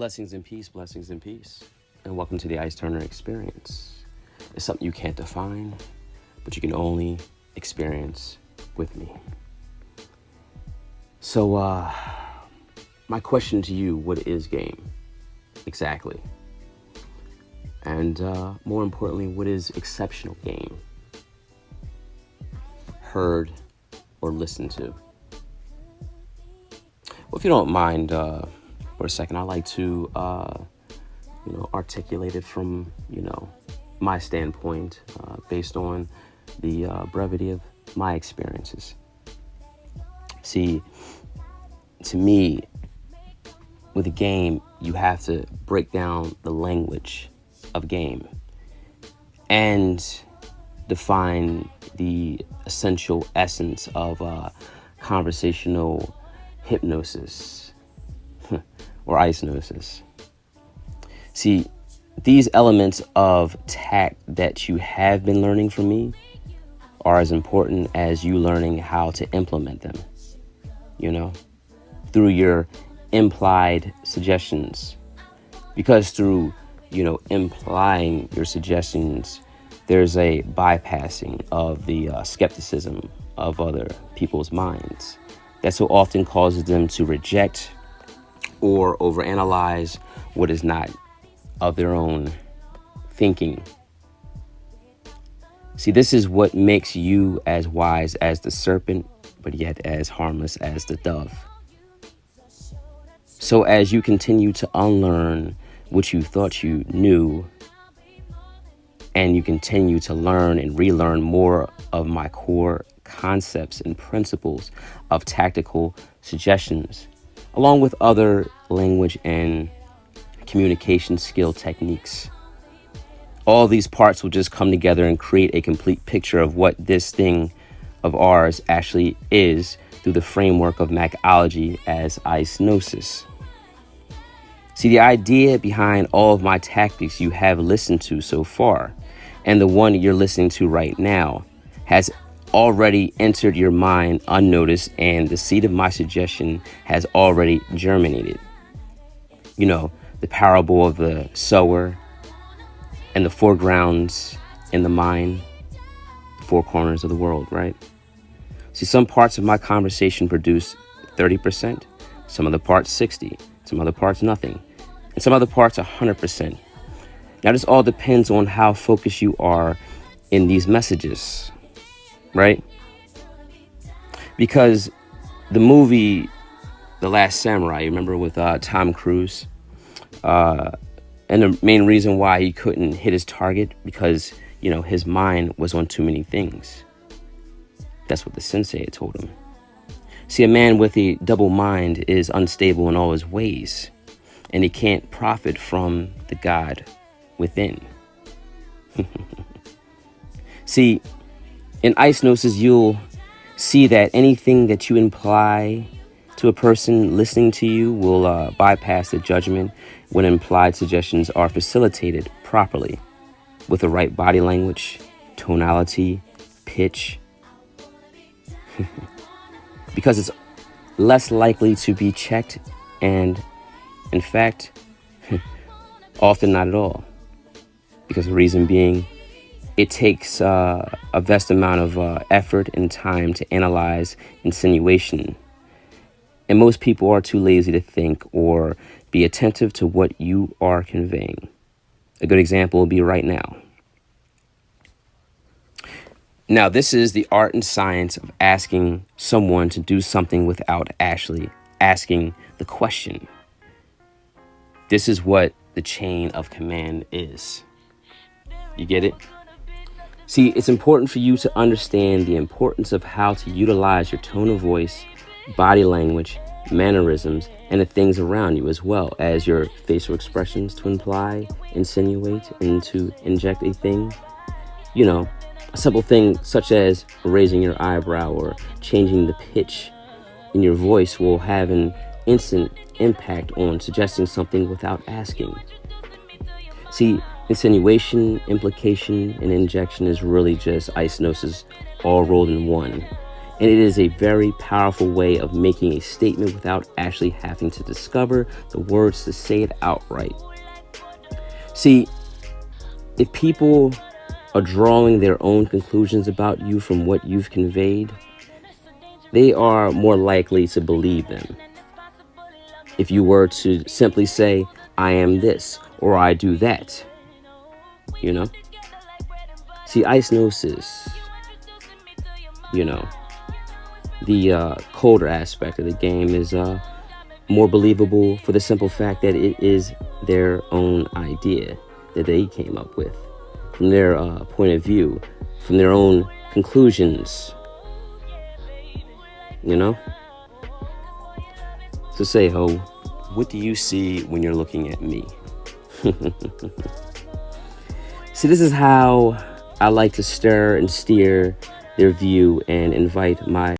Blessings and peace, and welcome to the Ice Turner experience. It's something you can't define, but you can only experience with me. So, my question to you, what is game? Exactly. And more importantly, what is exceptional game? Heard or listened to? Well, if you don't mind, for a second, I like to, articulate it from, my standpoint, based on the brevity of my experiences. See, to me, with a game, you have to break down the language of game and define the essential essence of conversational hypnosis or Icenosis. See, these elements of tact that you have been learning from me are as important as you learning how to implement them, through your implied suggestions. Because through, implying your suggestions, there's a bypassing of the skepticism of other people's minds that so often causes them to reject or overanalyze what is not of their own thinking. See, this is what makes you as wise as the serpent, but yet as harmless as the dove. So as you continue to unlearn what you thought you knew, and you continue to learn and relearn more of my core concepts and principles of tactical suggestions, along with other language and communication skill techniques. All these parts will just come together and create a complete picture of what this thing of ours actually is through the framework of Macology as Icenosis. See, the idea behind all of my tactics you have listened to so far, and the one you're listening to right now, has already entered your mind unnoticed, and the seed of my suggestion has already germinated. The parable of the sower and the foregrounds in the mind, the four corners of the world, right? See, some parts of my conversation produce 30%, some other parts 60, some other parts nothing, and some other parts 100%. Now, this all depends on how focused you are in these messages, right? Because the movie The Last Samurai, remember, with Tom Cruise, and the main reason why he couldn't hit his target, because his mind was on too many things. That's what the sensei had told him. See, a man with a double mind is unstable in all his ways, and he can't profit from the God within. See, in Icenosis, you'll see that anything that you imply to a person listening to you will bypass the judgment when implied suggestions are facilitated properly with the right body language, tonality, pitch, because it's less likely to be checked and, in fact, often not at all. Because the reason being, it takes a vast amount of effort and time to analyze insinuation. And most people are too lazy to think or be attentive to what you are conveying. A good example will be right now. Now, this is the art and science of asking someone to do something without actually asking the question. This is what the chain of command is. You get it? See, it's important for you to understand the importance of how to utilize your tone of voice, body language, mannerisms, and the things around you, as well as your facial expressions to imply, insinuate, and to inject a thing. A simple thing such as raising your eyebrow or changing the pitch in your voice will have an instant impact on suggesting something without asking. See, insinuation, implication, and injection is really just Icenosis all rolled in one. And it is a very powerful way of making a statement without actually having to discover the words to say it outright. See, if people are drawing their own conclusions about you from what you've conveyed, they are more likely to believe them. If you were to simply say, I am this, or I do that, you know? See, Icenosis, you know, the colder aspect of the game is more believable for the simple fact that it is their own idea that they came up with, from their point of view, from their own conclusions, you know? So say, ho, what do you see when you're looking at me? See, this is how I like to stir and steer their view and invite my